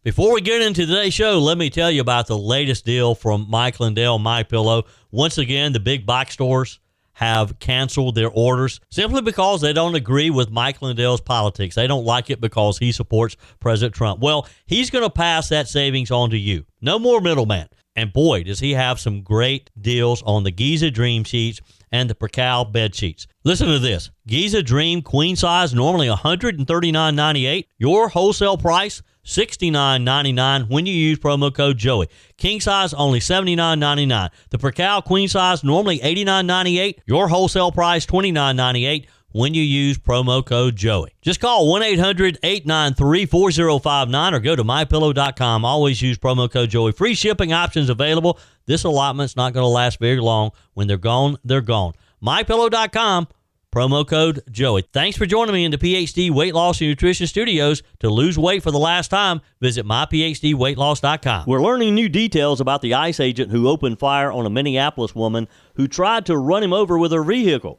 Before we get into today's show, let me tell you about the latest deal from Mike Lindell, MyPillow. Once again, the big box stores have canceled their orders simply because they don't agree with Mike Lindell's politics. They don't like it because he supports President Trump. Well, he's going to pass that savings on to you. No more middleman. And boy, does he have some great deals on the Giza Dream sheets and the Percal bed sheets. Listen to this. Giza Dream queen size, normally $139.98. Your wholesale price, $69.99 when you use promo code Joey. King size, only $79.99. The Percal queen size, normally $89.98. Your wholesale price, $29.98 when you use promo code Joey. Just call 1-800-893-4059 or go to mypillow.com. Always use promo code Joey. Free shipping options available. This allotment's not going to last very long. When they're gone, they're gone. mypillow.com. Promo code Joey. Thanks for joining me in the PhD Weight Loss and Nutrition Studios. To lose weight for the last time, visit myphdweightloss.com. We're learning new details about the ICE agent who opened fire on a Minneapolis woman who tried to run him over with her vehicle.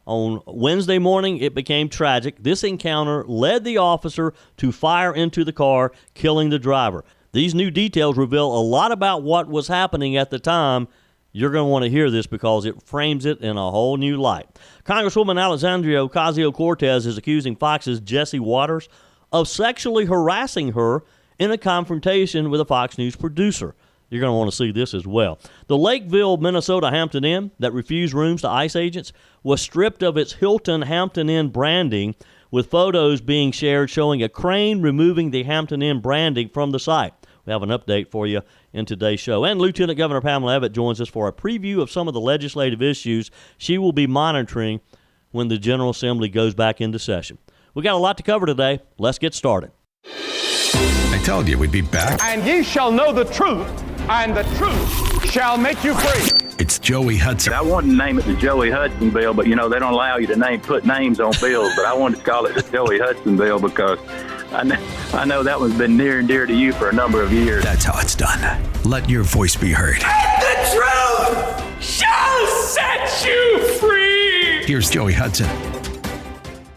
On Wednesday morning, it became tragic. This encounter led the officer to fire into the car, killing the driver. These new details reveal a lot about what was happening at the time. You're going to want to hear this because it frames it in a whole new light. Congresswoman Alexandria Ocasio-Cortez is accusing Fox's Jesse Waters of sexually harassing her in a confrontation with a Fox News producer. You're going to want to see this as well. The Lakeville, Minnesota Hampton Inn that refused rooms to ICE agents was stripped of its Hilton Hampton Inn branding, with photos being shared showing a crane removing the Hampton Inn branding from the site. We have an update for you in today's show. And Lieutenant Governor Pamela Abbott joins us for a preview of some of the legislative issues she will be monitoring when the General Assembly goes back into session. We got a lot to cover today. Let's get started. I told you we'd be back. And ye shall know the truth, and the truth shall make you free. It's Joey Hudson. I wanted to name it the Joey Hudson bill, but, they don't allow you to put names on bills. But I wanted to call it the Joey Hudson bill because I know that one's been near and dear to you for a number of years. That's how it's done. Let your voice be heard. And the truth shall set you free. Here's Joey Hudson.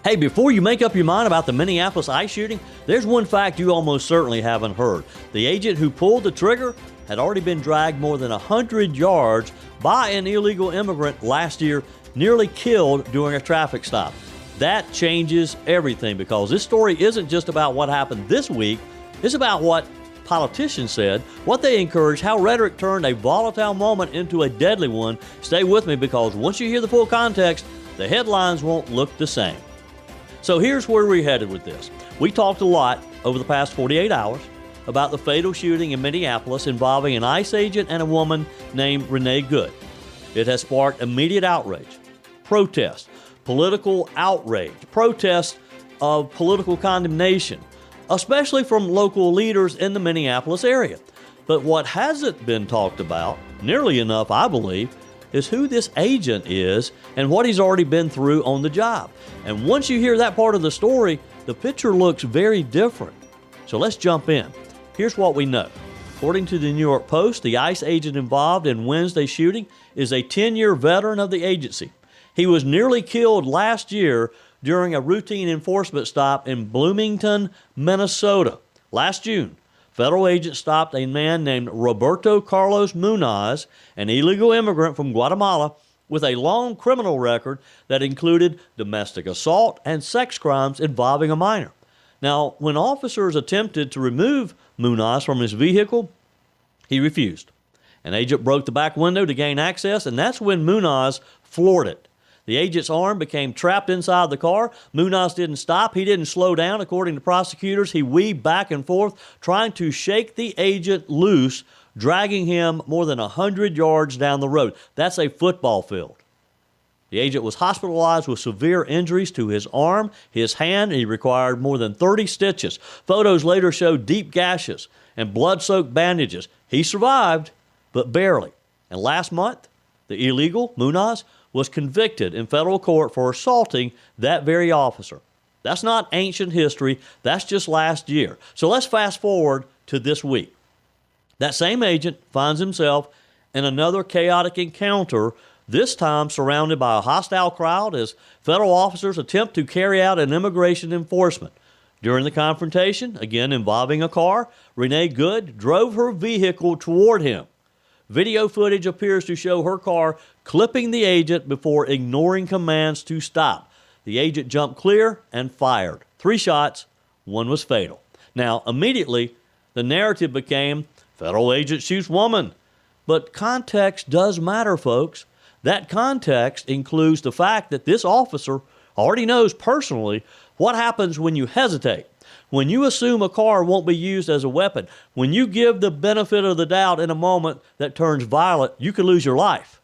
Hey, before you make up your mind about the Minneapolis ICE shooting, there's one fact you almost certainly haven't heard. The agent who pulled the trigger had already been dragged more than 100 yards by an illegal immigrant last year, nearly killed during a traffic stop. That changes everything because this story isn't just about what happened this week. It's about what politicians said, what they encouraged, how rhetoric turned a volatile moment into a deadly one. Stay with me because once you hear the full context, the headlines won't look the same. So here's where we're headed with this. We talked a lot over the past 48 hours about the fatal shooting in Minneapolis involving an ICE agent and a woman named Renee Good. It has sparked immediate outrage, protest, political outrage, protest of political condemnation, especially from local leaders in the Minneapolis area. But what hasn't been talked about, nearly enough, I believe, is who this agent is and what he's already been through on the job. And once you hear that part of the story, the picture looks very different. So let's jump in. Here's what we know. According to the New York Post, the ICE agent involved in Wednesday's shooting is a 10-year veteran of the agency. He was nearly killed last year during a routine enforcement stop in Bloomington, Minnesota. Last June, federal agents stopped a man named Roberto Carlos Munoz, an illegal immigrant from Guatemala with a long criminal record that included domestic assault and sex crimes involving a minor. Now, when officers attempted to remove Munoz from his vehicle, he refused. An agent broke the back window to gain access, and that's when Munoz floored it. The agent's arm became trapped inside the car. Munoz didn't stop. He didn't slow down. According to prosecutors, he weaved back and forth, trying to shake the agent loose, dragging him more than 100 yards down the road. That's a football field. The agent was hospitalized with severe injuries to his arm, his hand, and he required more than 30 stitches. Photos later showed deep gashes and blood-soaked bandages. He survived, but barely. And last month, the illegal, Munoz, was convicted in federal court for assaulting that very officer. That's not ancient history. That's just last year. So let's fast forward to this week. That same agent finds himself in another chaotic encounter, this time surrounded by a hostile crowd as federal officers attempt to carry out an immigration enforcement. During the confrontation, again involving a car, Renee Good drove her vehicle toward him. Video footage appears to show her car clipping the agent before ignoring commands to stop. The agent jumped clear and fired. 3 shots, 1 was fatal. Now, immediately, the narrative became, federal agent shoots woman. But context does matter, folks. That context includes the fact that this officer already knows personally what happens when you hesitate, when you assume a car won't be used as a weapon, when you give the benefit of the doubt in a moment that turns violent, you could lose your life.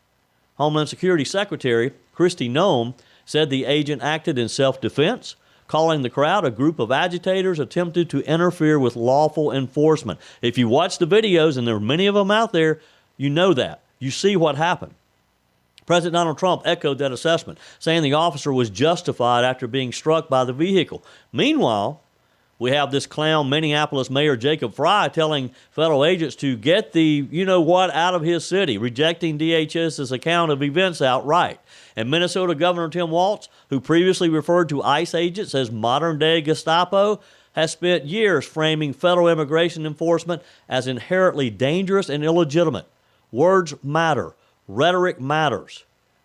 Homeland Security Secretary Kristi Noem said the agent acted in self-defense, calling the crowd a group of agitators attempted to interfere with lawful enforcement. If you watch the videos, and there are many of them out there, you know that. You see what happened. President Donald Trump echoed that assessment, saying the officer was justified after being struck by the vehicle. Meanwhile, we have this clown Minneapolis Mayor Jacob Frey telling federal agents to get the you-know-what out of his city, rejecting DHS's account of events outright. And Minnesota Governor Tim Walz, who previously referred to ICE agents as modern-day Gestapo, has spent years framing federal immigration enforcement as inherently dangerous and illegitimate. Words matter. Rhetoric matters.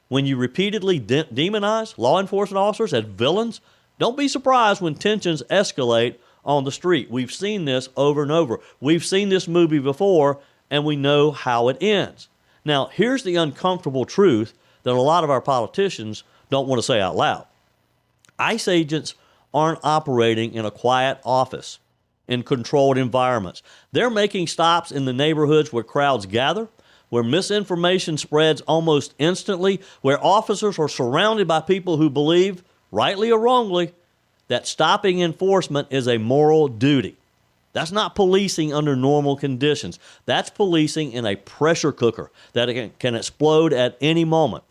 When you repeatedly demonize law enforcement officers as villains, don't be surprised when tensions escalate on the street. We've seen this over and over. We've seen this movie before, and we know how it ends. Now, here's the uncomfortable truth that a lot of our politicians don't want to say out loud. ICE agents aren't operating in a quiet office, in controlled environments. They're making stops in the neighborhoods where crowds gather, where misinformation spreads almost instantly, where officers are surrounded by people who believe, rightly or wrongly, that stopping enforcement is a moral duty. That's not policing under normal conditions. That's policing in a pressure cooker that can explode at any moment.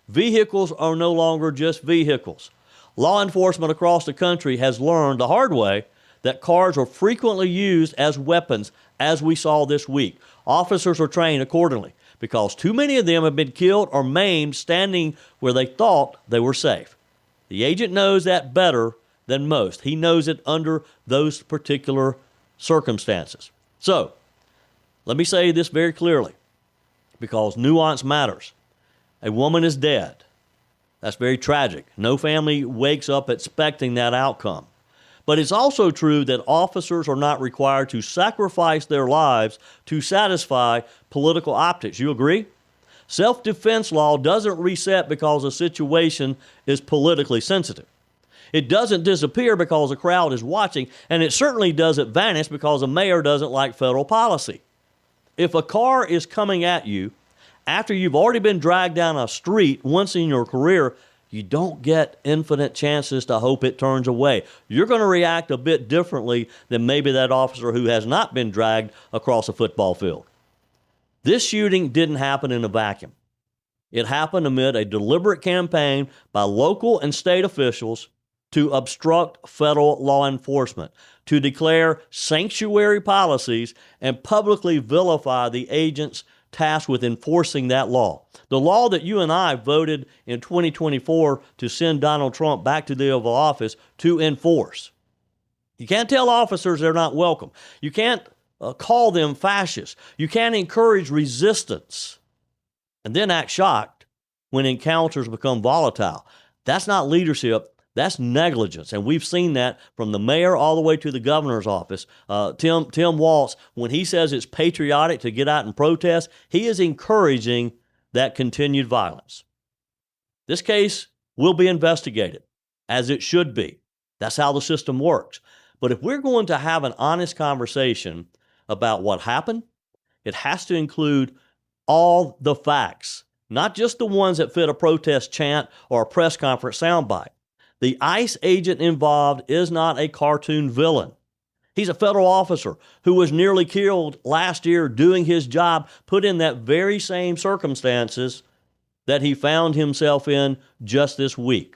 Vehicles are no longer just vehicles. Law enforcement across the country has learned the hard way that cars are frequently used as weapons, as we saw this week. Officers are trained accordingly because too many of them have been killed or maimed standing where they thought they were safe. The agent knows that better than most. He knows it under those particular circumstances. So, let me say this very clearly, because nuance matters. A woman is dead. That's very tragic. No family wakes up expecting that outcome. But it's also true that officers are not required to sacrifice their lives to satisfy political optics. You agree? Self-defense law doesn't reset because a situation is politically sensitive. It doesn't disappear because a crowd is watching, and it certainly doesn't vanish because a mayor doesn't like federal policy. If a car is coming at you after you've already been dragged down a street once in your career, you don't get infinite chances to hope it turns away. You're going to react a bit differently than maybe that officer who has not been dragged across a football field. This shooting didn't happen in a vacuum. It happened amid a deliberate campaign by local and state officials to obstruct federal law enforcement, to declare sanctuary policies, and publicly vilify the agents tasked with enforcing that law. The law that you and I voted in 2024 to send Donald Trump back to the Oval Office to enforce. You can't tell officers they're not welcome. You can't call them fascists. You can't encourage resistance and then act shocked when encounters become volatile. That's not leadership. That's negligence, and we've seen that from the mayor all the way to the governor's office. Tim Walz, when he says it's patriotic to get out and protest, he is encouraging that continued violence. This case will be investigated, as it should be. That's how the system works. But if we're going to have an honest conversation about what happened, it has to include all the facts, not just the ones that fit a protest chant or a press conference soundbite. The ICE agent involved is not a cartoon villain. He's a federal officer who was nearly killed last year doing his job, put in that very same circumstances that he found himself in just this week.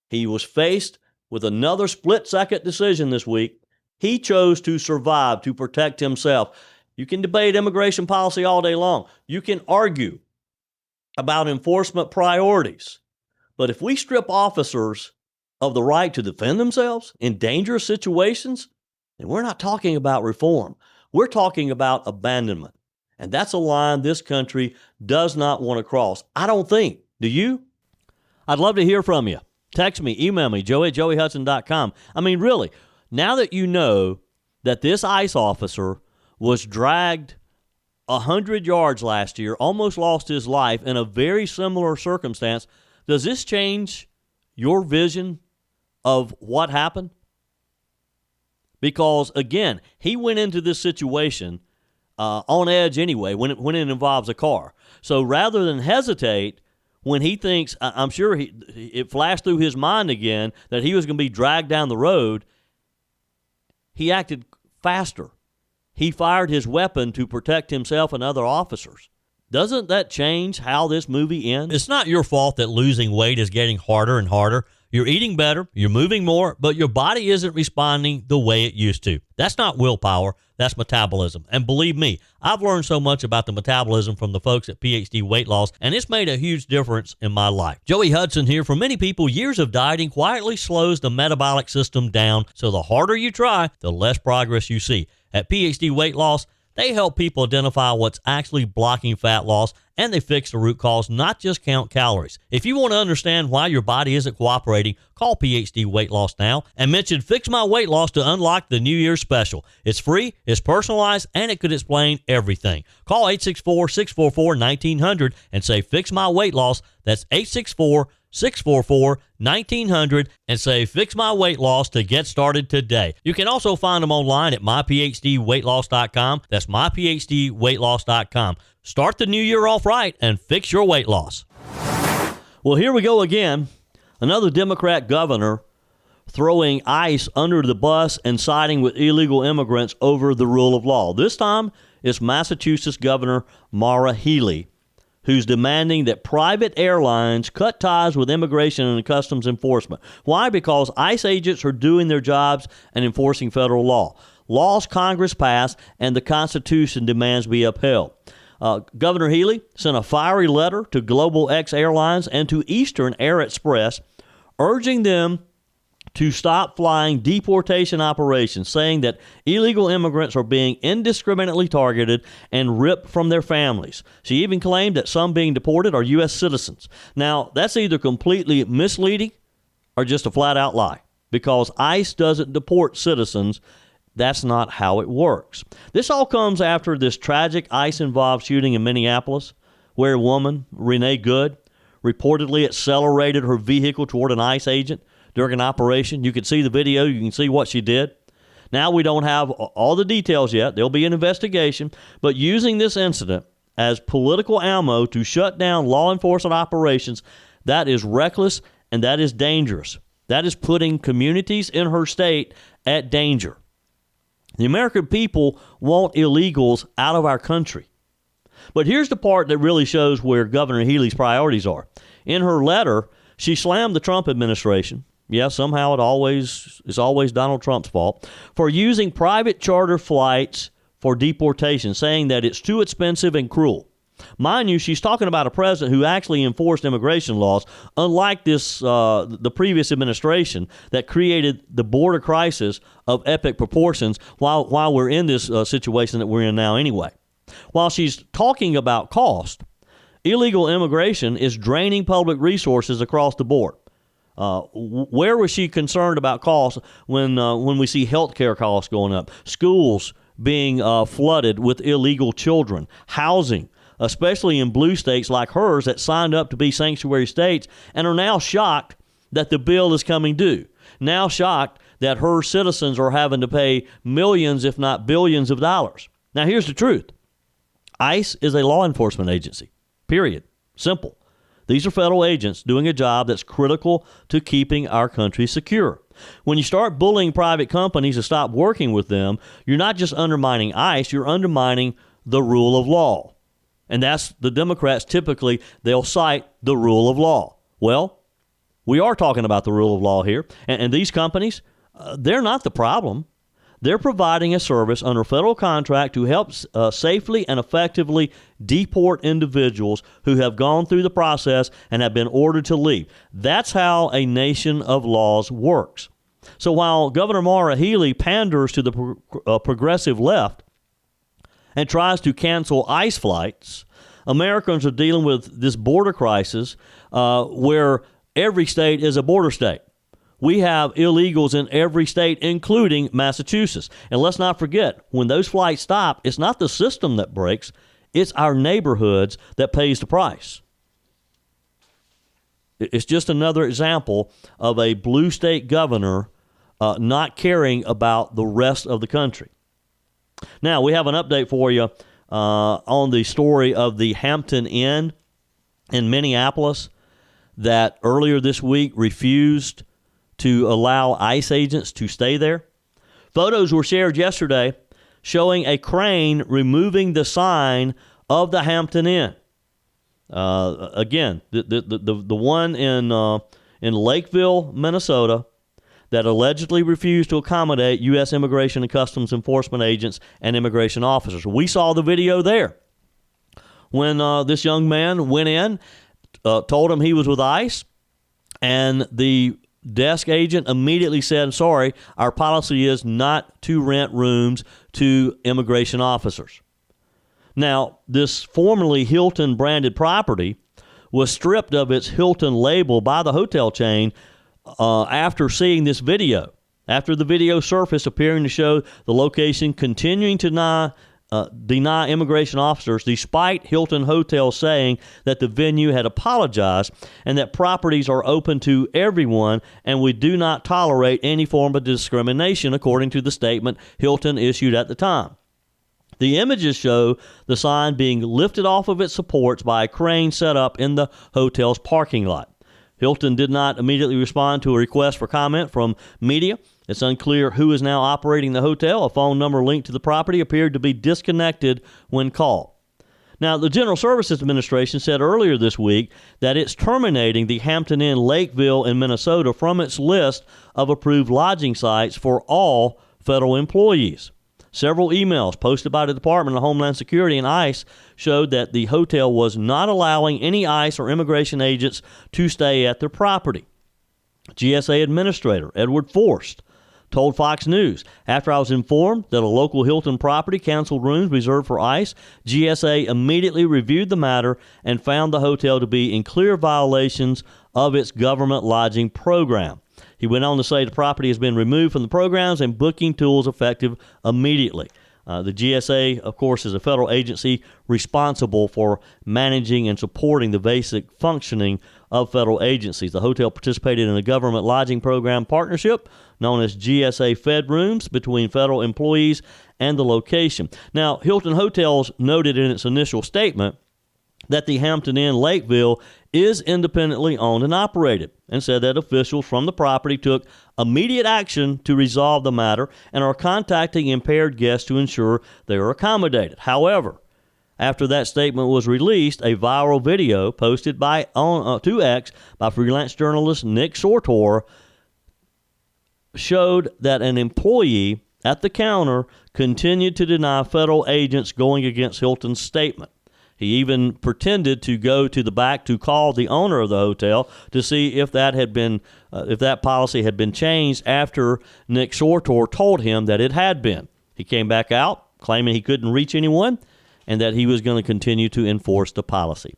He was faced with another split-second decision this week. He chose to survive, to protect himself. You can debate immigration policy all day long. You can argue about enforcement priorities. But if we strip officers of the right to defend themselves in dangerous situations, then we're not talking about reform. We're talking about abandonment. And that's a line this country does not want to cross. I don't think. Do you? I'd love to hear from you. Text me, email me, joey@joeyhudson.com. I mean, really, now that you know that this ICE officer was dragged 100 yards last year, almost lost his life in a very similar circumstance, does this change your vision of what happened? Because, again, he went into this situation on edge anyway when it involves a car. So rather than hesitate, when he thinks, I'm sure it flashed through his mind again that he was going to be dragged down the road, he acted faster. He fired his weapon to protect himself and other officers. Doesn't that change how this movie ends? It's not your fault that losing weight is getting harder and harder. You're eating better, you're moving more, but your body isn't responding the way it used to. That's not willpower, that's metabolism. And believe me, I've learned so much about the metabolism from the folks at PhD Weight Loss, and it's made a huge difference in my life. Joey Hudson here. For many people, years of dieting quietly slows the metabolic system down, so the harder you try, the less progress you see. At PhD Weight Loss, they help people identify what's actually blocking fat loss, and they fix the root cause, not just count calories. If you want to understand why your body isn't cooperating, call PhD Weight Loss now and mention Fix My Weight Loss to unlock the New Year's special. It's free, it's personalized, and it could explain everything. Call 864-644-1900 and say Fix My Weight Loss. That's 864-644-1900 and say Fix My Weight Loss to get started today. You can also find them online at myphdweightloss.com. That's myphdweightloss.com. Start the new year off right and fix your weight loss. Well, here we go again. Another Democrat governor throwing ICE under the bus and siding with illegal immigrants over the rule of law. This time, it's Massachusetts Governor Maura Healey, who's demanding that private airlines cut ties with immigration and customs enforcement. Why? Because ICE agents are doing their jobs and enforcing federal law. Laws Congress passed and the Constitution demands be upheld. Governor Healey sent a fiery letter to Global X Airlines and to Eastern Air Express, urging them to stop flying deportation operations, saying that illegal immigrants are being indiscriminately targeted and ripped from their families. She even claimed that some being deported are U.S. citizens. Now, that's either completely misleading or just a flat-out lie, because ICE doesn't deport citizens. That's not how it works. This all comes after this tragic ICE-involved shooting in Minneapolis, where a woman, Renee Good, reportedly accelerated her vehicle toward an ICE agent during an operation. You can see the video. You can see what she did. Now, we don't have all the details yet. There'll be an investigation. But using this incident as political ammo to shut down law enforcement operations, that is reckless and that is dangerous. That is putting communities in her state at danger. The American people want illegals out of our country. But here's the part that really shows where Governor Healey's priorities are. In her letter, she slammed the Trump administration. Yeah, somehow it's always Donald Trump's fault, for using private charter flights for deportation, saying that it's too expensive and cruel. Mind you, she's talking about a president who actually enforced immigration laws, unlike the previous administration that created the border crisis of epic proportions while we're in this situation that we're in now anyway. While she's talking about cost, illegal immigration is draining public resources across the board. Where was she concerned about costs when we see health care costs going up, schools being flooded with illegal children, housing, especially in blue states like hers that signed up to be sanctuary states and are now shocked that the bill is coming due, now shocked that her citizens are having to pay millions, if not billions of dollars. Now, here's the truth. ICE is a law enforcement agency, period. Simple. These are federal agents doing a job that's critical to keeping our country secure. When you start bullying private companies to stop working with them, you're not just undermining ICE, you're undermining the rule of law. And that's the Democrats typically, they'll cite the rule of law. Well, we are talking about the rule of law here. And these companies, they're not the problem. They're providing a service under federal contract to help safely and effectively deport individuals who have gone through the process and have been ordered to leave. That's how a nation of laws works. So while Governor Maura Healey panders to the progressive left and tries to cancel ICE flights, Americans are dealing with this border crisis where every state is a border state. We have illegals in every state, including Massachusetts. And let's not forget, when those flights stop, it's not the system that breaks, it's our neighborhoods that pays the price. It's just another example of a blue state governor not caring about the rest of the country. Now, we have an update for you on the story of the Hampton Inn in Minneapolis that earlier this week refused to allow ICE agents to stay there. Photos were shared yesterday showing a crane removing the sign of the Hampton Inn. Again, the one in Lakeville, Minnesota, that allegedly refused to accommodate U.S. Immigration and Customs Enforcement agents and immigration officers. We saw the video there when this young man went in, told him he was with ICE, and the desk agent immediately said, sorry, our policy is not to rent rooms to immigration officers. Now, this formerly Hilton branded property was stripped of its Hilton label by the hotel chain after seeing this video. After the video surfaced appearing to show the location continuing to deny immigration officers, despite Hilton Hotel saying that the venue had apologized and that properties are open to everyone and we do not tolerate any form of discrimination, according to the statement Hilton issued at the time. The images show the sign being lifted off of its supports by a crane set up in the hotel's parking lot. Hilton did not immediately respond to a request for comment from media. It's unclear who is now operating the hotel. A phone number linked to the property appeared to be disconnected when called. Now, the General Services Administration said earlier this week that it's terminating the Hampton Inn Lakeville in Minnesota from its list of approved lodging sites for all federal employees. Several emails posted by the Department of Homeland Security and ICE showed that the hotel was not allowing any ICE or immigration agents to stay at their property. GSA Administrator Edward Forst told Fox News, after I was informed that a local Hilton property canceled rooms reserved for ICE, GSA immediately reviewed the matter and found the hotel to be in clear violations of its government lodging program. He went on to say the property has been removed from the programs and booking tools effective immediately. The GSA, of course, is a federal agency responsible for managing and supporting the basic functioning of federal agencies. The hotel participated in a government lodging program partnership known as GSA Fed Rooms between federal employees and the location. Now, Hilton Hotels noted in its initial statement that the Hampton Inn Lakeville is independently owned and operated, and said that officials from the property took immediate action to resolve the matter and are contacting impaired guests to ensure they are accommodated. However, after that statement was released, a viral video posted to X by freelance journalist Nick Sortor showed that an employee at the counter continued to deny federal agents going against Hilton's statement. He even pretended to go to the back to call the owner of the hotel to see if that policy had been changed after Nick Sortor told him that it had been. He came back out claiming he couldn't reach anyone and that he was going to continue to enforce the policy.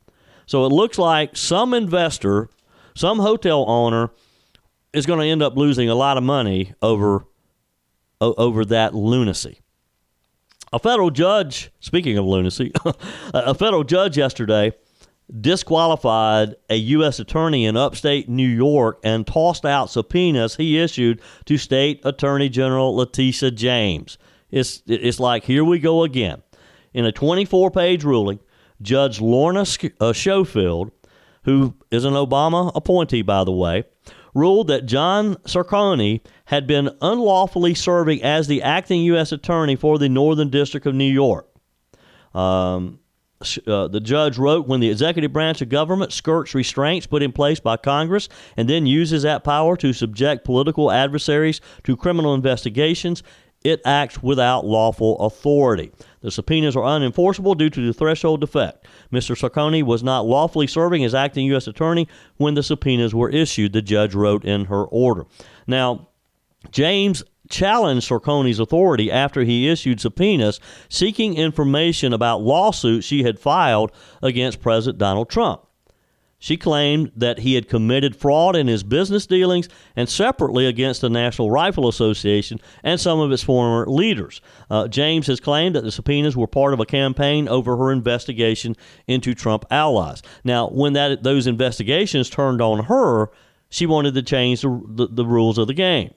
So it looks like some investor, some hotel owner is going to end up losing a lot of money over that lunacy. A federal judge, speaking of lunacy, a federal judge yesterday disqualified a U.S. attorney in upstate New York and tossed out subpoenas he issued to State Attorney General Letitia James. It's like, here we go again. In a 24-page ruling, Judge Lorna Schofield, who is an Obama appointee, by the way, ruled that John Sarconi had been unlawfully serving as the acting U.S. attorney for the Northern District of New York. The judge wrote, when the executive branch of government skirts restraints put in place by Congress and then uses that power to subject political adversaries to criminal investigations, it acts without lawful authority. The subpoenas are unenforceable due to the threshold defect. Mr. Sarcone was not lawfully serving as acting U.S. attorney when the subpoenas were issued, the judge wrote in her order. Now, James challenged Sarcone's authority after he issued subpoenas seeking information about lawsuits she had filed against President Donald Trump. She claimed that he had committed fraud in his business dealings and separately against the National Rifle Association and some of its former leaders. James has claimed that the subpoenas were part of a campaign over her investigation into Trump allies. Now, when those investigations turned on her, she wanted to change the rules of the game.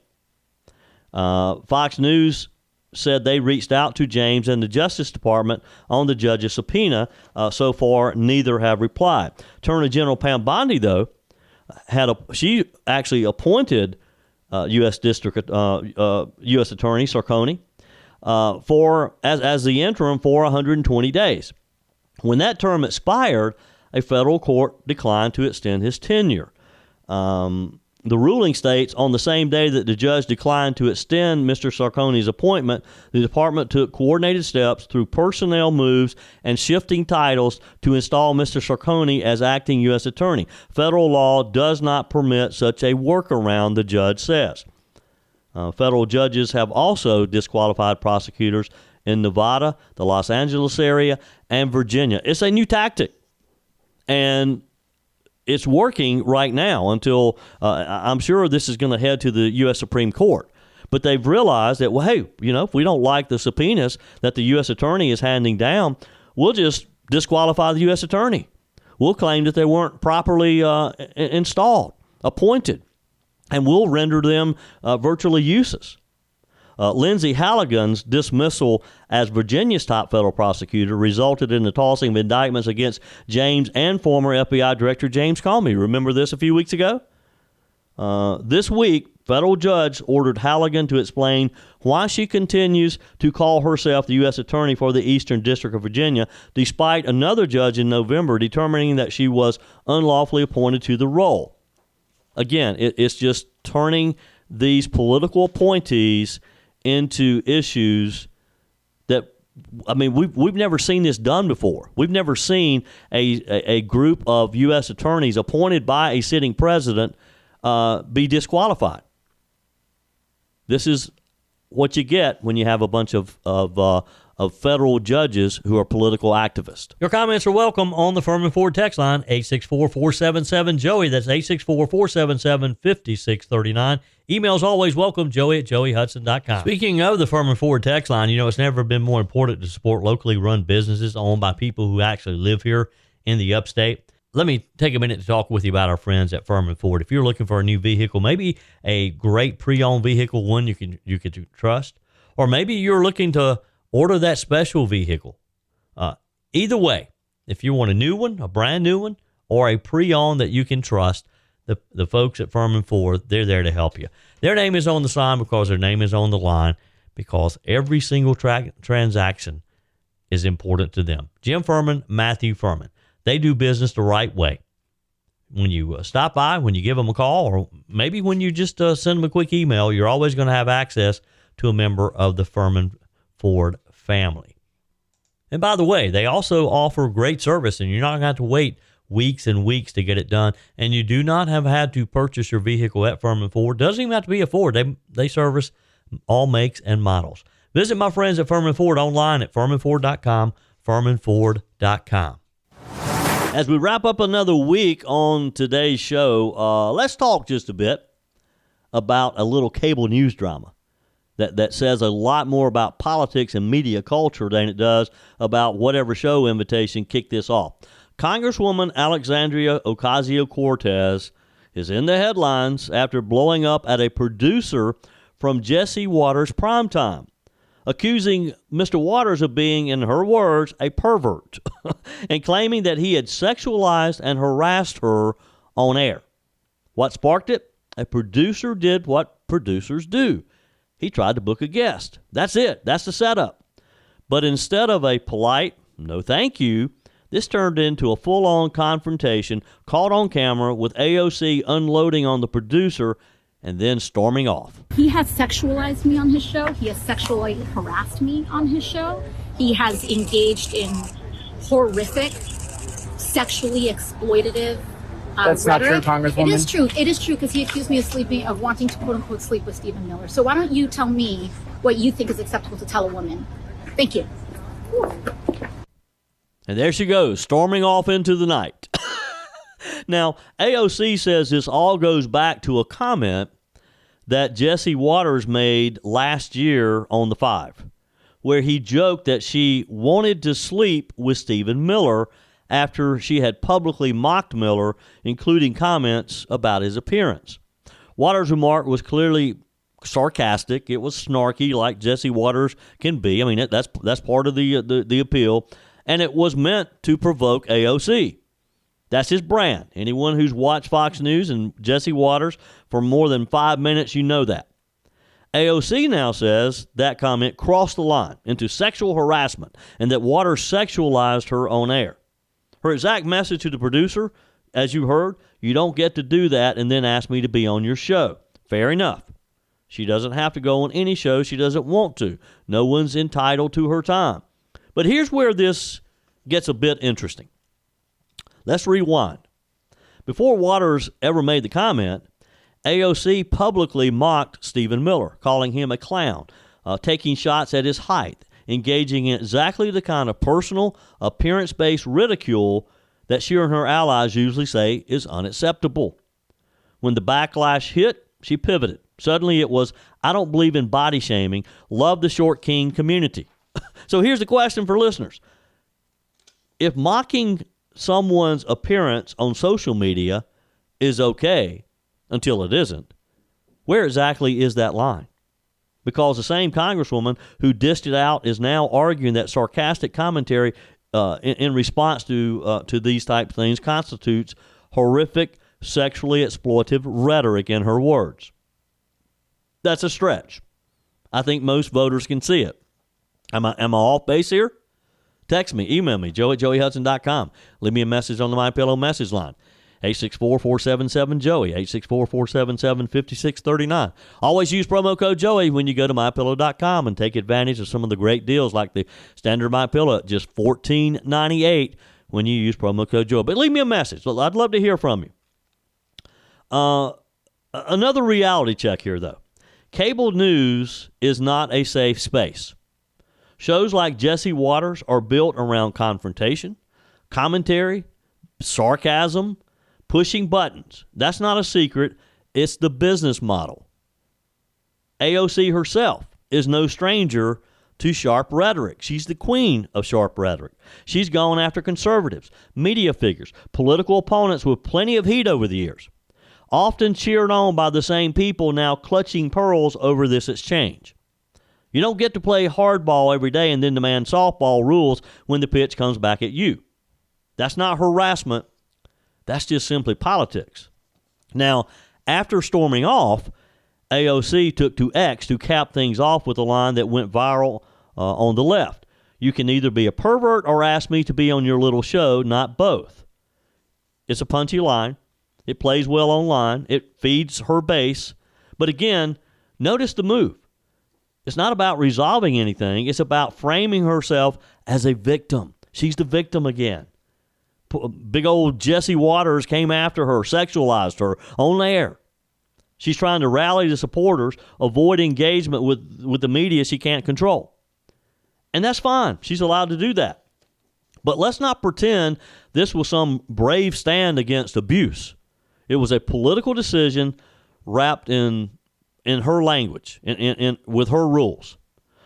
Fox News said they reached out to James and the Justice Department on the judge's subpoena. So far, neither have replied. Attorney General Pam Bondi, though, she actually appointed U.S. Attorney Sarcone as the interim for 120 days. When that term expired, a federal court declined to extend his tenure. The ruling states, on the same day that the judge declined to extend Mr. Sarcone's appointment, the department took coordinated steps through personnel moves and shifting titles to install Mr. Sarcone as acting U.S. attorney. Federal law does not permit such a workaround, the judge says. Federal judges have also disqualified prosecutors in Nevada, the Los Angeles area, and Virginia. It's a new tactic, and it's working right now until I'm sure this is going to head to the U.S. Supreme Court. But they've realized that, well, hey, if we don't like the subpoenas that the U.S. attorney is handing down, we'll just disqualify the U.S. attorney. We'll claim that they weren't properly installed, appointed, and we'll render them virtually useless. Lindsay Halligan's dismissal as Virginia's top federal prosecutor resulted in the tossing of indictments against James and former FBI Director James Comey. Remember this a few weeks ago? This week, federal judge ordered Halligan to explain why she continues to call herself the U.S. Attorney for the Eastern District of Virginia, despite another judge in November determining that she was unlawfully appointed to the role. Again, it's just turning these political appointees into issues that, we've never seen this done before. We've never seen a group of U.S. attorneys appointed by a sitting president be disqualified. This is what you get when you have a bunch of federal judges who are political activists. Your comments are welcome on the Furman Ford text line, 864-477-JOEY. That's 864-477-5639. Email's always welcome, joey@joeyhudson.com. Speaking of the Furman Ford text line, it's never been more important to support locally run businesses owned by people who actually live here in the upstate. Let me take a minute to talk with you about our friends at Furman Ford. If you're looking for a new vehicle, maybe a great pre-owned vehicle, one you can trust, or maybe you're looking to order that special vehicle. Either way, if you want a new one, a brand new one, or a pre-owned that you can trust, the folks at Furman Ford, they're there to help you. Their name is on the sign because their name is on the line, because every single transaction is important to them. Jim Furman, Matthew Furman. They do business the right way. When you stop by, when you give them a call, or maybe when you just send them a quick email, you're always going to have access to a member of the Furman Ford family. And by the way, they also offer great service, and you're not going to have to wait weeks and weeks to get it done. And you do not have had to purchase your vehicle at Furman Ford. Doesn't even have to be a Ford. They service all makes and models. Visit my friends at Furman Ford online at furmanford.com, furmanford.com. As we wrap up another week on today's show, let's talk just a bit about a little cable news drama that says a lot more about politics and media culture than it does about whatever show invitation kicked this off. Congresswoman Alexandria Ocasio-Cortez is in the headlines after blowing up at a producer from Jesse Waters' Primetime, accusing Mr. Waters of being, in her words, a pervert, and claiming that he had sexualized and harassed her on air. What sparked it? A producer did what producers do. He tried to book a guest. That's it. That's the setup. But instead of a polite, no thank you, this turned into a full-on confrontation caught on camera with AOC unloading on the producer and then storming off. He has sexualized me on his show. He has sexually harassed me on his show. He has engaged in horrific, sexually exploitative That's rhetoric. not true, Congresswoman. It is true. It is true because he accused me of wanting to quote unquote sleep with Stephen Miller. So why don't you tell me what you think is acceptable to tell a woman? Thank you. And there she goes, storming off into the night. Now, AOC says this all goes back to a comment that Jesse Waters made last year on The Five, where he joked that she wanted to sleep with Stephen Miller after she had publicly mocked Miller, including comments about his appearance. Waters' remark was clearly sarcastic. It was snarky, like Jesse Waters can be. I mean, that's part of the appeal, and it was meant to provoke AOC. That's his brand. Anyone who's watched Fox News and Jesse Waters for more than 5 minutes, you know that. AOC now says that comment crossed the line into sexual harassment and that Waters sexualized her on air. Her exact message to the producer, as you heard, you don't get to do that and then ask me to be on your show. Fair enough. She doesn't have to go on any show she doesn't want to. No one's entitled to her time. But here's where this gets a bit interesting. Let's rewind. Before Waters ever made the comment, AOC publicly mocked Stephen Miller, calling him a clown, taking shots at his height, engaging in exactly the kind of personal, appearance-based ridicule that she and her allies usually say is unacceptable. When the backlash hit, she pivoted. Suddenly it was, I don't believe in body shaming, love the short king community. So here's the question for listeners. If mocking someone's appearance on social media is okay until it isn't, where exactly is that line? Because the same congresswoman who dished it out is now arguing that sarcastic commentary in response to these type of things constitutes horrific, sexually exploitive rhetoric, in her words. That's a stretch. I think most voters can see it. Am I off base here? Text me, email me, joe@joeyhudson.com. Leave me a message on the MyPillow message line, 864-477-JOEY, 864-477-5639. Always use promo code Joey when you go to MyPillow.com and take advantage of some of the great deals like the standard MyPillow at just $14.98 when you use promo code Joey. But leave me a message. I'd love to hear from you. Another reality check here, though. Cable news is not a safe space. Shows like Jesse Waters are built around confrontation, commentary, sarcasm, pushing buttons. That's not a secret. It's the business model. AOC herself is no stranger to sharp rhetoric. She's the queen of sharp rhetoric. She's gone after conservatives, media figures, political opponents with plenty of heat over the years, often cheered on by the same people now clutching pearls over this exchange. You don't get to play hardball every day and then demand softball rules when the pitch comes back at you. That's not harassment. That's just simply politics. Now, after storming off, AOC took to X to cap things off with a line that went viral on the left. You can either be a pervert or ask me to be on your little show, not both. It's a punchy line. It plays well online. It feeds her base. But again, notice the move. It's not about resolving anything. It's about framing herself as a victim. She's the victim again. Big old Jesse Waters came after her, sexualized her on air. She's trying to rally the supporters, avoid engagement with the media she can't control. And that's fine. She's allowed to do that. But let's not pretend this was some brave stand against abuse. It was a political decision wrapped in her language, in with her rules.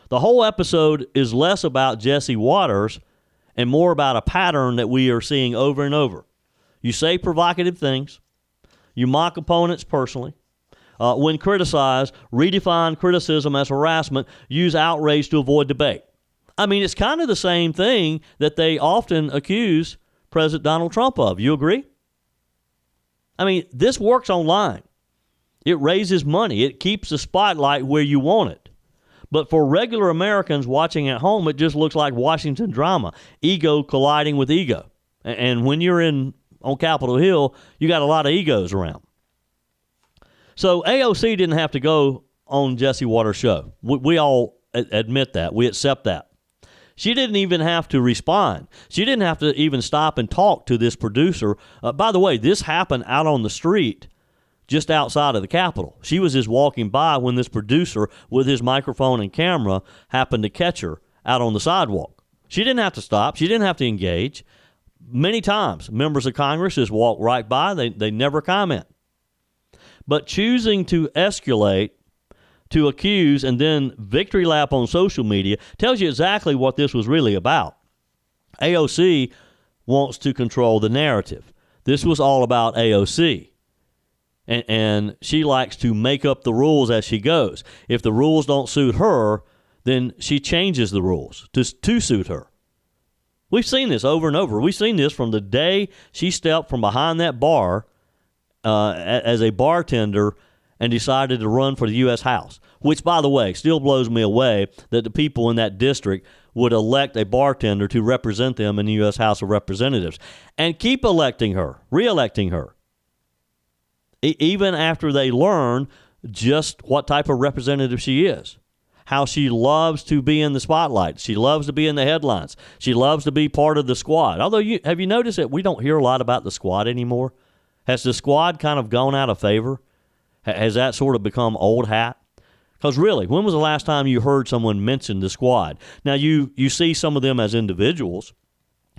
The whole episode is less about Jesse Waters and more about a pattern that we are seeing over and over. You say provocative things. You mock opponents personally. When criticized, redefine criticism as harassment. Use outrage to avoid debate. I mean, it's kind of the same thing that they often accuse President Donald Trump of. You agree? I mean, this works online. It raises money. It keeps the spotlight where you want it. But for regular Americans watching at home, it just looks like Washington drama, ego colliding with ego. And when you're on Capitol Hill, you got a lot of egos around. So AOC didn't have to go on Jesse Waters' show. We all admit that. We accept that. She didn't even have to respond. She didn't have to even stop and talk to this producer. By the way, this happened out on the street just outside of the Capitol. She was just walking by when this producer with his microphone and camera happened to catch her out on the sidewalk. She didn't have to stop. She didn't have to engage. Many times, members of Congress just walk right by. They never comment. But choosing to escalate, to accuse, and then victory lap on social media tells you exactly what this was really about. AOC wants to control the narrative. This was all about AOC. And she likes to make up the rules as she goes. If the rules don't suit her, then she changes the rules to suit her. We've seen this over and over. We've seen this from the day she stepped from behind that bar as a bartender and decided to run for the U.S. House, which, by the way, still blows me away that the people in that district would elect a bartender to represent them in the U.S. House of Representatives and keep electing her, re-electing her, even after they learn just what type of representative she is, how she loves to be in the spotlight. She loves to be in the headlines. She loves to be part of the squad. Although, have you noticed that we don't hear a lot about the squad anymore? Has the squad kind of gone out of favor? Has that sort of become old hat? Because really, when was the last time you heard someone mention the squad? Now, you see some of them as individuals.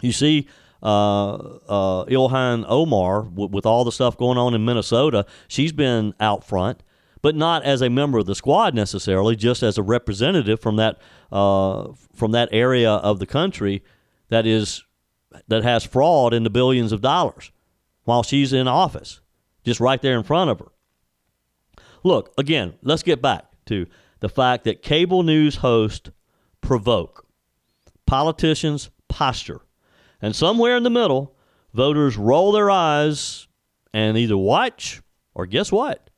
You see Ilhan Omar, with all the stuff going on in Minnesota, she's been out front, but not as a member of the squad necessarily, just as a representative from that area of the country that has fraud in the billions of dollars while she's in office, just right there in front of her. Look, again, let's get back to the fact that cable news hosts provoke, politicians posture, and somewhere in the middle, voters roll their eyes and either watch or guess what?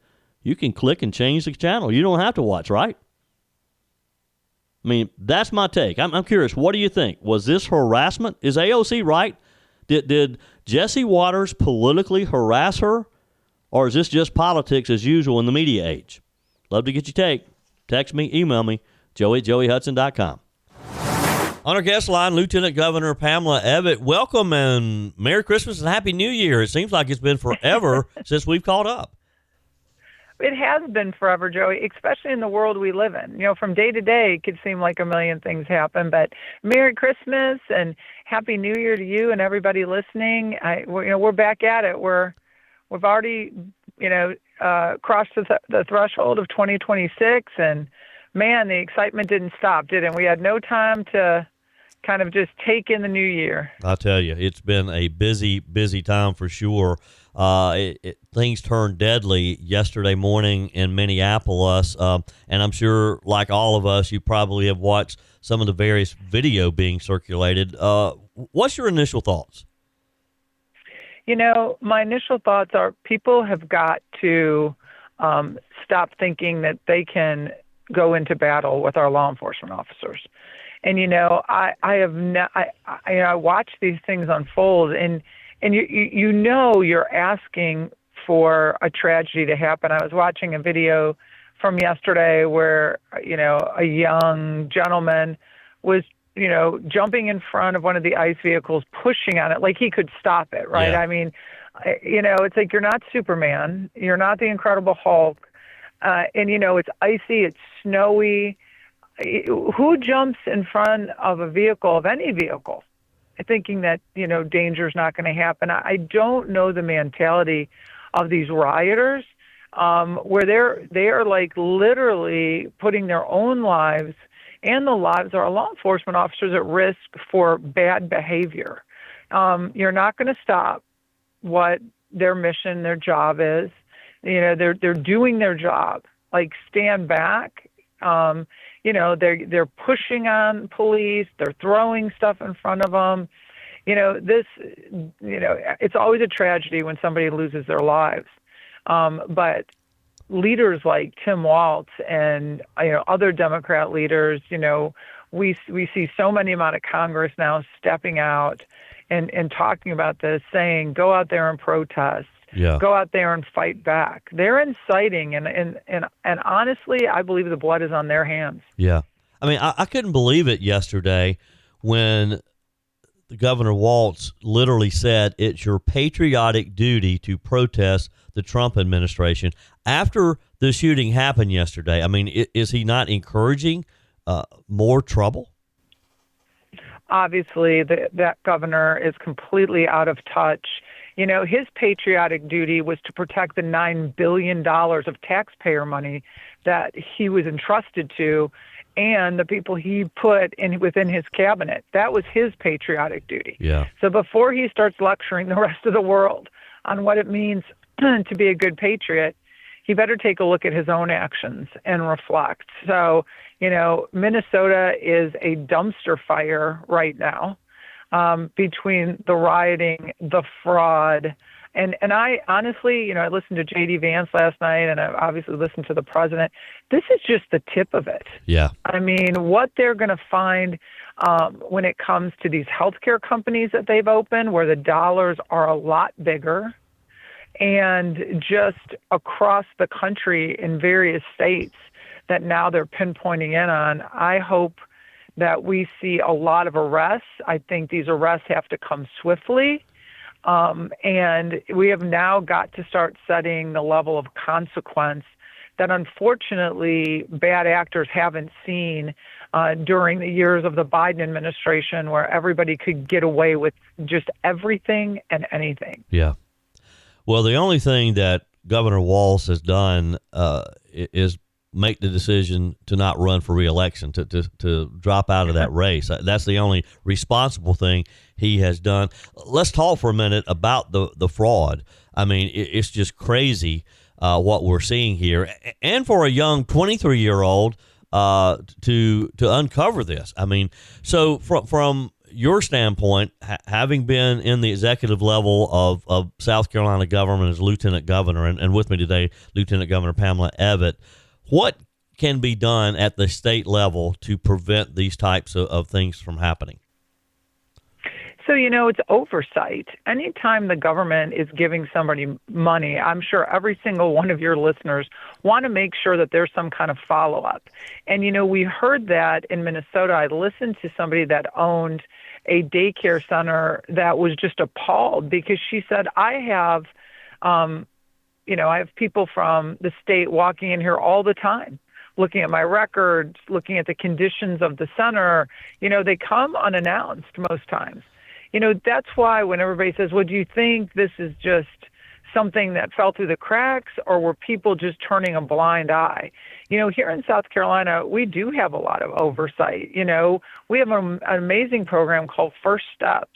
You can click and change the channel. You don't have to watch, right? I mean, that's my take. I'm curious. What do you think? Was this harassment? Is AOC right? Did Jesse Waters politically harass her? Or is this just politics as usual in the media age? Love to get your take. Text me, email me, joey@joeyhudson.com. On our guest line, Lieutenant Governor Pamela Evette. Welcome and Merry Christmas and Happy New Year. It seems like it's been forever since we've caught up. It has been forever, Joey, especially in the world we live in. You know, from day to day, it could seem like a million things happen, but Merry Christmas and Happy New Year to you and everybody listening. We're back at it. We've already, crossed the threshold of 2026, and man, the excitement didn't stop, did it? We had no time to kind of just take in the new year. I'll tell you, it's been a busy time for sure. Things turned deadly yesterday morning in Minneapolis, and I'm sure, like all of us, you probably have watched some of the various video being circulated. What's your initial thoughts? My initial thoughts are people have got to stop thinking that they can go into battle with our law enforcement officers. And, I watch these things unfold, and you're asking for a tragedy to happen. I was watching a video from yesterday where, a young gentleman was, jumping in front of one of the ICE vehicles, pushing on it like he could stop it, right? Yeah. I mean, it's like you're not Superman. You're not the Incredible Hulk. And, it's icy, it's snowy. Who jumps in front of a vehicle, of any vehicle, thinking that, danger's not going to happen? I don't know the mentality of these rioters, where they are like literally putting their own lives and the lives of our law enforcement officers at risk for bad behavior. You're not going to stop what their mission, their job is. They're doing their job. Like, stand back. They're pushing on police. They're throwing stuff in front of them. It's always a tragedy when somebody loses their lives. But leaders like Tim Walz and other Democrat leaders, we see so many amount of Congress now stepping out and talking about this, saying go out there and protest. go out there and fight back. They're inciting, and honestly, I believe the blood is on their hands. Yeah. I mean, I couldn't believe it yesterday when Governor Walz literally said it's your patriotic duty to protest the Trump administration after the shooting happened yesterday. I mean, is he not encouraging more trouble? Obviously, that governor is completely out of touch. You know, his patriotic duty was to protect the $9 billion of taxpayer money that he was entrusted to and the people he put within his cabinet. That was his patriotic duty. Yeah. So before he starts lecturing the rest of the world on what it means to be a good patriot, he better take a look at his own actions and reflect. So, you know, Minnesota is a dumpster fire right now between the rioting, the fraud, and I honestly, you know, I listened to J.D. Vance last night, and I obviously listened to the president. This is just the tip of it. Yeah. I mean, what they're going to find when it comes to these healthcare companies that they've opened, where the dollars are a lot bigger, and just across the country in various states that now they're pinpointing in on. I hope that we see a lot of arrests. I think these arrests have to come swiftly. And we have now got to start setting the level of consequence that unfortunately bad actors haven't seen during the years of the Biden administration, where everybody could get away with just everything and anything. Yeah. Well, the only thing that Governor Walz has done is make the decision to not run for re-election, to drop out of that race. That's the only responsible thing he has done. Let's talk for a minute about the fraud. I mean, it's just crazy what we're seeing here. And for a young 23-year-old to uncover this. I mean, so from your standpoint, having been in the executive level of South Carolina government as lieutenant governor, and with me today, Lieutenant Governor Pamela Evette, what can be done at the state level to prevent these types of things from happening? So, you know, it's oversight. Anytime the government is giving somebody money, I'm sure every single one of your listeners want to make sure that there's some kind of follow-up. And, you know, we heard that in Minnesota. I listened to somebody that owned a daycare center that was just appalled because she said, I have people from the state walking in here all the time, looking at my records, looking at the conditions of the center. You know, they come unannounced most times. You know, that's why when everybody says, well, do you think this is just something that fell through the cracks, or were people just turning a blind eye? You know, here in South Carolina, we do have a lot of oversight. You know, we have an amazing program called First Steps.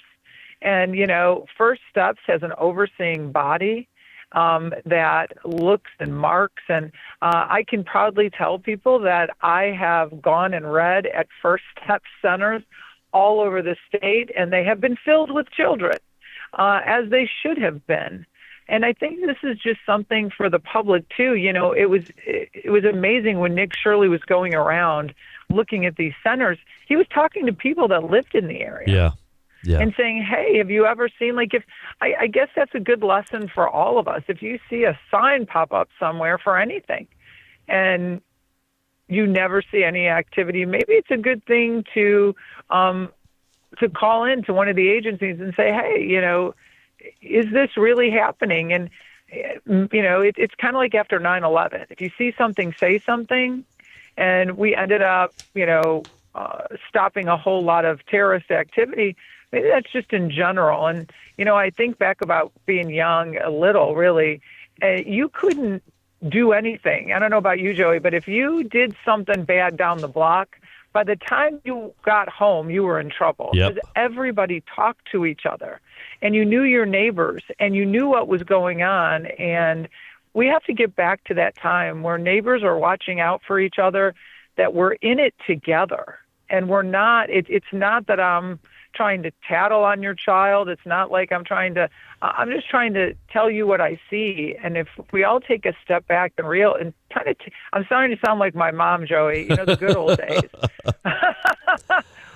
And, you know, First Steps has an overseeing body that looks and marks. And I can proudly tell people that I have gone and read at First Steps centers all over the state, and they have been filled with children, as they should have been. And I think this is just something for the public too. You know, it was amazing when Nick Shirley was going around looking at these centers. He was talking to people that lived in the area. Yeah. Yeah. And saying, hey, have you ever seen, like, I guess that's a good lesson for all of us. If you see a sign pop up somewhere for anything and you never see any activity, maybe it's a good thing to call in to one of the agencies and say, hey, you know, is this really happening? And, you know, it's kind of like after 9/11. If you see something, say something. And we ended up, you know, stopping a whole lot of terrorist activity. Maybe that's just in general. And, you know, I think back about being young a little, really. You couldn't do anything. I don't know about you, Joey, but if you did something bad down the block, by the time you got home, you were in trouble. Yep. Because everybody talked to each other, and you knew your neighbors, and you knew what was going on. And we have to get back to that time where neighbors are watching out for each other, that we're in it together. And we're not, it's not that I'm trying to tattle on your child. It's not like I'm just trying to tell you what I see. And if we all take a step back and I'm starting to sound like my mom, Joey, you know, the good old days,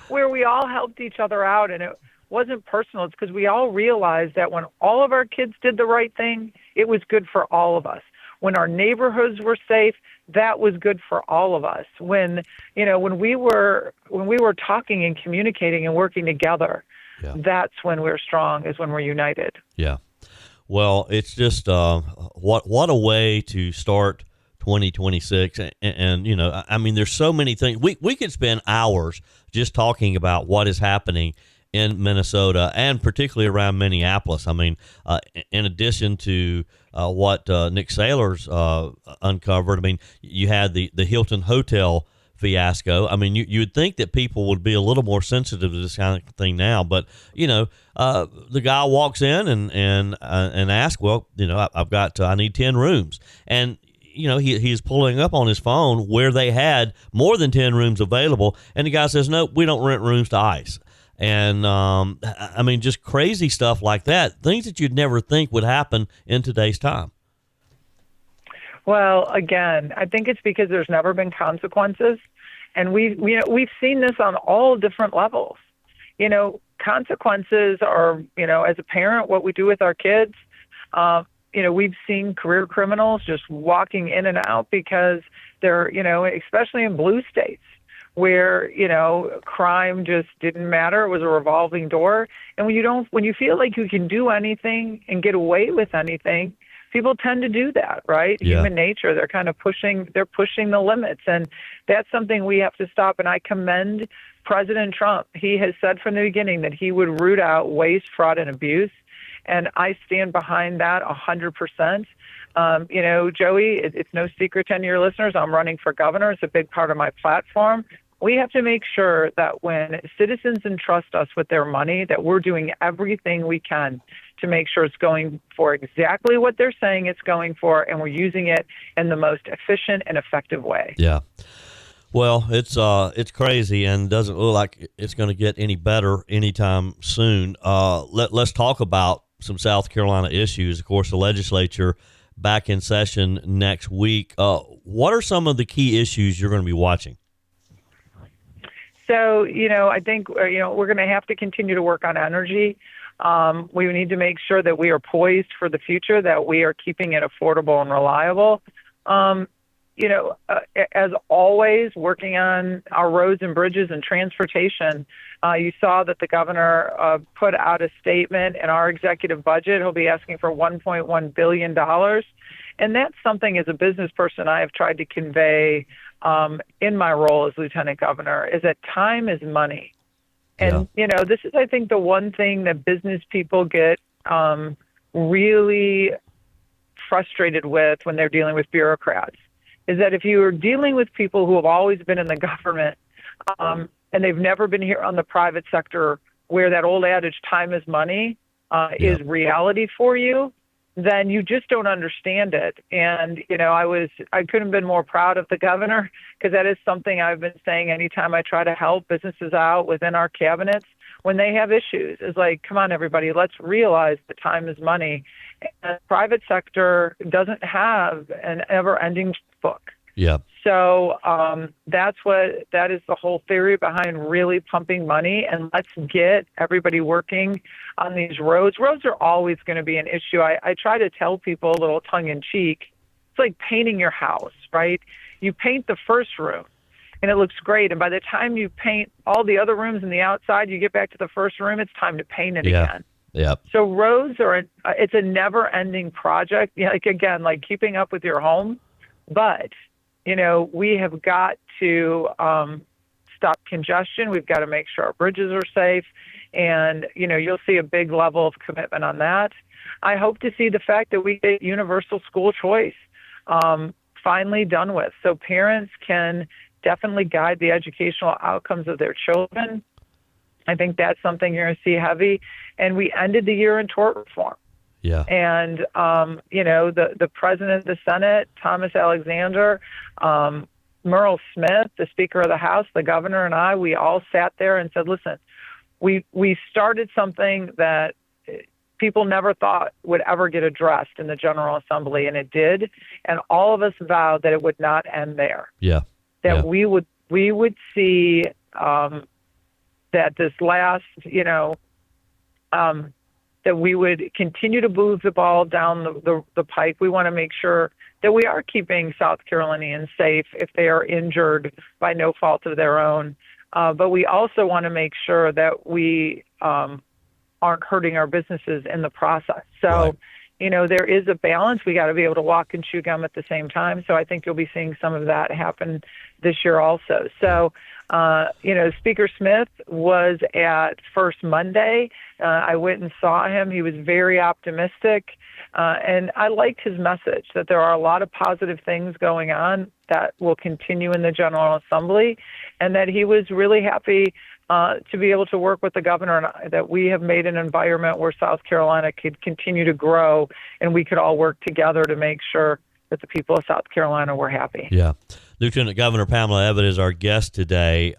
where we all helped each other out, and wasn't personal. It's because we all realized that when all of our kids did the right thing, it was good for all of us. When our neighborhoods were safe, that was good for all of us. When we were talking and communicating and working together, that's when we're strong, is when we're united. Yeah. Well, it's just what a way to start 2026. And I mean, there's so many things. We could spend hours just talking about what is happening in Minnesota and particularly around Minneapolis. I mean, in addition to what Nick Saylor's uncovered, I mean, you had the Hilton Hotel fiasco. I mean, you would think that people would be a little more sensitive to this kind of thing now, but the guy walks in and asks, well, I need 10 rooms, and he's pulling up on his phone where they had more than 10 rooms available, and the guy says, no, we don't rent rooms to ICE. And I mean, just crazy stuff like that, things that you'd never think would happen in today's time. Well, again, I think it's because there's never been consequences, and we've seen this on all different levels. Consequences are, as a parent, what we do with our kids. We've seen career criminals just walking in and out because they're, especially in blue states, where, crime just didn't matter. It was a revolving door. And when you feel like you can do anything and get away with anything, people tend to do that, right? Yeah. Human nature, they're pushing the limits. And that's something we have to stop. And I commend President Trump. He has said from the beginning that he would root out waste, fraud, and abuse. And I stand behind that 100%. Joey, it's no secret to any of your listeners, I'm running for governor. It's a big part of my platform. We have to make sure that when citizens entrust us with their money, that we're doing everything we can to make sure it's going for exactly what they're saying it's going for, and we're using it in the most efficient and effective way. Yeah. Well, it's crazy and doesn't look like it's going to get any better anytime soon. Let's talk about some South Carolina issues. Of course, the legislature back in session next week. What are some of the key issues you're going to be watching? So, I think, we're going to have to continue to work on energy. We need to make sure that we are poised for the future, that we are keeping it affordable and reliable. As always, working on our roads and bridges and transportation. You saw that the governor put out a statement in our executive budget. He'll be asking for $1.1 billion. And that's something, as a business person, I have tried to convey in my role as lieutenant governor, is that time is money. And, this is, I think, the one thing that business people get really frustrated with when they're dealing with bureaucrats, is that if you are dealing with people who have always been in the government and they've never been here on the private sector, where that old adage, time is money, is reality for you, then you just don't understand it. And, I couldn't have been more proud of the governor, because that is something I've been saying anytime I try to help businesses out within our cabinets when they have issues. Is like, come on, everybody, let's realize that time is money. And the private sector doesn't have an ever-ending book. Yeah. So that is the whole theory behind really pumping money, and let's get everybody working on these roads. Roads are always going to be an issue. I try to tell people, a little tongue-in-cheek, it's like painting your house, right? You paint the first room, and it looks great. And by the time you paint all the other rooms in the outside, you get back to the first room, it's time to paint it again. Yep. So roads it's a never-ending project. Like keeping up with your home. But, we have got to stop congestion. We've got to make sure our bridges are safe. And, you'll see a big level of commitment on that. I hope to see the fact that we get universal school choice finally done with, so parents can definitely guide the educational outcomes of their children. I think that's something you're going to see heavy. And we ended the year in tort reform. Yeah. And, the president of the Senate, Thomas Alexander, Merle Smith, the Speaker of the House, the governor, and I, we all sat there and said, listen, we started something that people never thought would ever get addressed in the General Assembly, and it did. And all of us vowed that it would not end there. Yeah. That we would see that this last, that we would continue to move the ball down the pike. We want to make sure that we are keeping South Carolinians safe if they are injured by no fault of their own. But we also want to make sure that we aren't hurting our businesses in the process. So, there is a balance. We got to be able to walk and chew gum at the same time. So I think you'll be seeing some of that happen this year also. So, Speaker Smith was at First Monday. I went and saw him. He was very optimistic. And I liked his message that there are a lot of positive things going on that will continue in the General Assembly, and that he was really happy to be able to work with the governor, and that we have made an environment where South Carolina could continue to grow and we could all work together to make sure that the people of South Carolina were happy. Yeah. Lieutenant Governor Pamela Abbott is our guest today.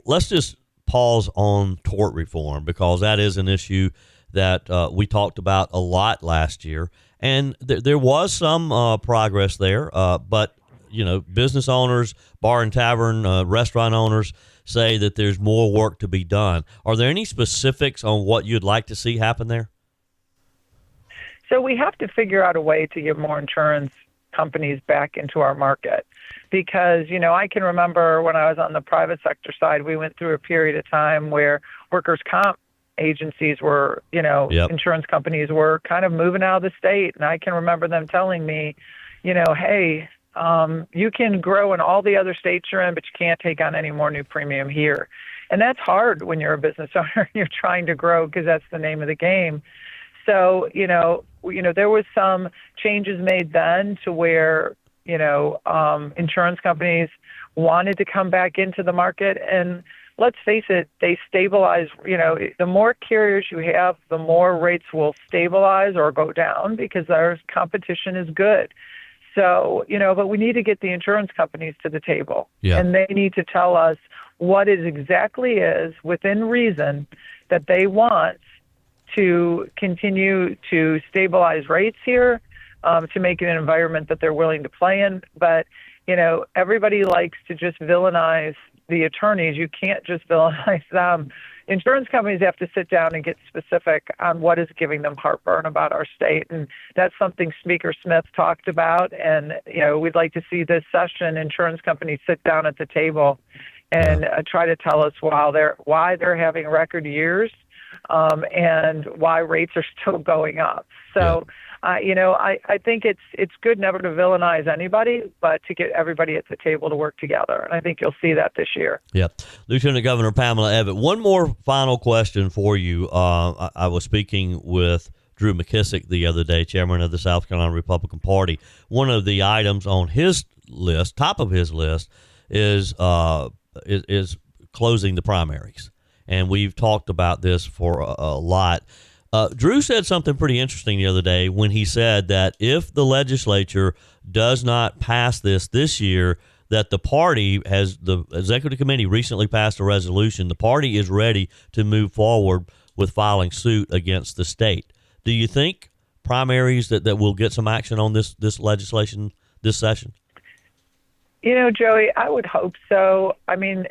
Let's just pause on tort reform, because that is an issue that we talked about a lot last year. And there was some progress there, but, business owners, bar and tavern, restaurant owners say that there's more work to be done. Are there any specifics on what you'd like to see happen there? So we have to figure out a way to get more insurance companies back into our market, because, I can remember when I was on the private sector side, we went through a period of time where workers' comp agencies were, insurance companies were kind of moving out of the state. And I can remember them telling me, hey, you can grow in all the other states you're in, but you can't take on any more new premium here. And that's hard when you're a business owner and you're trying to grow, because that's the name of the game. So, there was some changes made then to where, insurance companies wanted to come back into the market. And let's face it, they stabilize. The more carriers you have, the more rates will stabilize or go down, because our competition is good. So, but we need to get the insurance companies to the table, and they need to tell us what it exactly is within reason that they want to continue to stabilize rates here, to make it an environment that they're willing to play in. But, everybody likes to just villainize the attorneys. You can't just villainize them. Insurance companies have to sit down and get specific on what is giving them heartburn about our state. And that's something Speaker Smith talked about. And, we'd like to see this session insurance companies sit down at the table and try to tell us why they're having record years, and why rates are still going up. So, I think it's good never to villainize anybody, but to get everybody at the table to work together. And I think you'll see that this year. Yeah. Lieutenant Governor Pamela Abbott, one more final question for you. I was speaking with Drew McKissick the other day, chairman of the South Carolina Republican Party. One of the items on his list, top of his list, is closing the primaries. And we've talked about this for a lot. Drew said something pretty interesting the other day when he said that if the legislature does not pass this year, that the party the executive committee recently passed a resolution. The party is ready to move forward with filing suit against the state. Do you think primaries that we'll get some action on this legislation this session? Joey, I would hope so. I mean,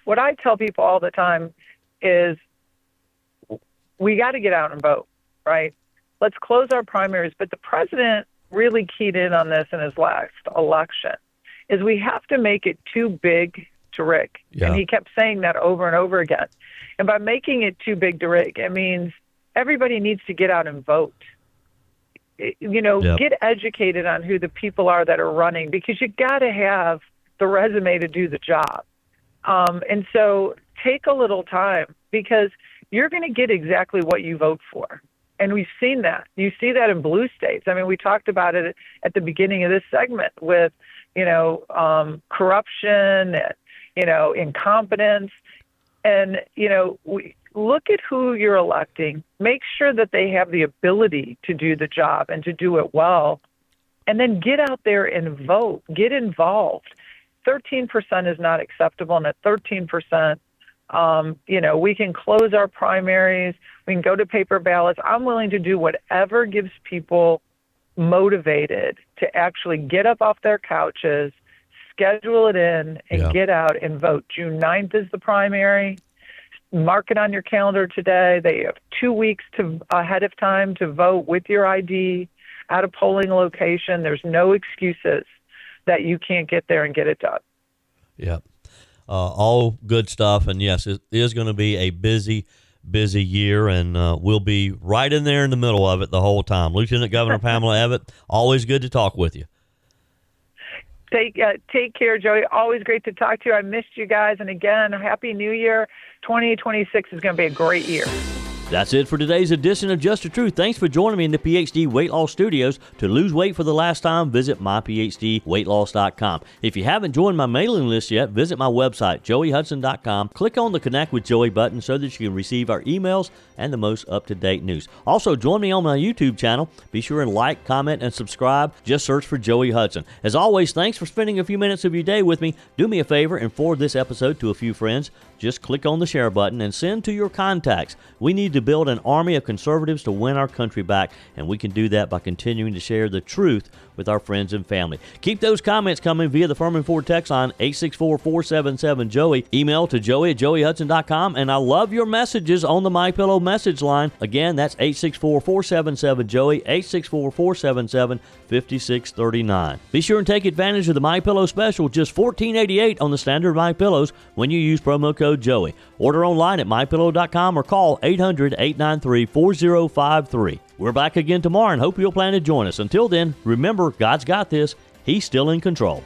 what I tell people all the time is we got to get out and vote, right? Let's close our primaries. But the president really keyed in on this in his last election, is we have to make it too big to rig. Yeah. And he kept saying that over and over again. And by making it too big to rig, it means everybody needs to get out and vote. Get educated on who the people are that are running, because you got to have the resume to do the job. And so take a little time, because you're going to get exactly what you vote for. And we've seen that. You see that in blue states. I mean, we talked about it at the beginning of this segment with, corruption and, incompetence. And, we look at who you're electing, make sure that they have the ability to do the job and to do it well, and then get out there and vote, get involved. 13% is not acceptable. And at 13%, we can close our primaries. We can go to paper ballots. I'm willing to do whatever gives people motivated to actually get up off their couches, schedule it in, and get out and vote. June 9th is the primary. mark it on your calendar today. They have 2 weeks ahead of time to vote with your ID at a polling location. There's no excuses that you can't get there and get it done. Yep. All good stuff. And yes, it is going to be a busy year, and we'll be right in there in the middle of it the whole time. Lieutenant Governor Pamela Abbott, always good to talk with you. Take care, Joey. Always great to talk to you. I missed you guys. And again, Happy New Year. 2026 is going to be a great year. That's it for today's edition of Just the Truth. Thanks for joining me in the PhD Weight Loss Studios. To lose weight for the last time, visit myphdweightloss.com. If you haven't joined my mailing list yet, visit my website, joeyhudson.com. Click on the Connect with Joey button so that you can receive our emails and the most up-to-date news. Also, join me on my YouTube channel. Be sure and like, comment, and subscribe. Just search for Joey Hudson. As always, thanks for spending a few minutes of your day with me. Do me a favor and forward this episode to a few friends. Just click on the share button and send to your contacts. We need to build an army of conservatives to win our country back, and we can do that by continuing to share the truth with our friends and family. Keep those comments coming via the Furman Ford text line 864-477-JOEY. Email to joey@joeyhudson.com, and I love your messages on the MyPillow message line. Again, that's 864-477-JOEY, 864-477-5639. Be sure and take advantage of the MyPillow special, just $14.88 on the standard MyPillows when you use promo code Joey. Order online at mypillow.com or call 800-893-4053. We're back again tomorrow and hope you'll plan to join us. Until then, remember, God's got this. He's still in control.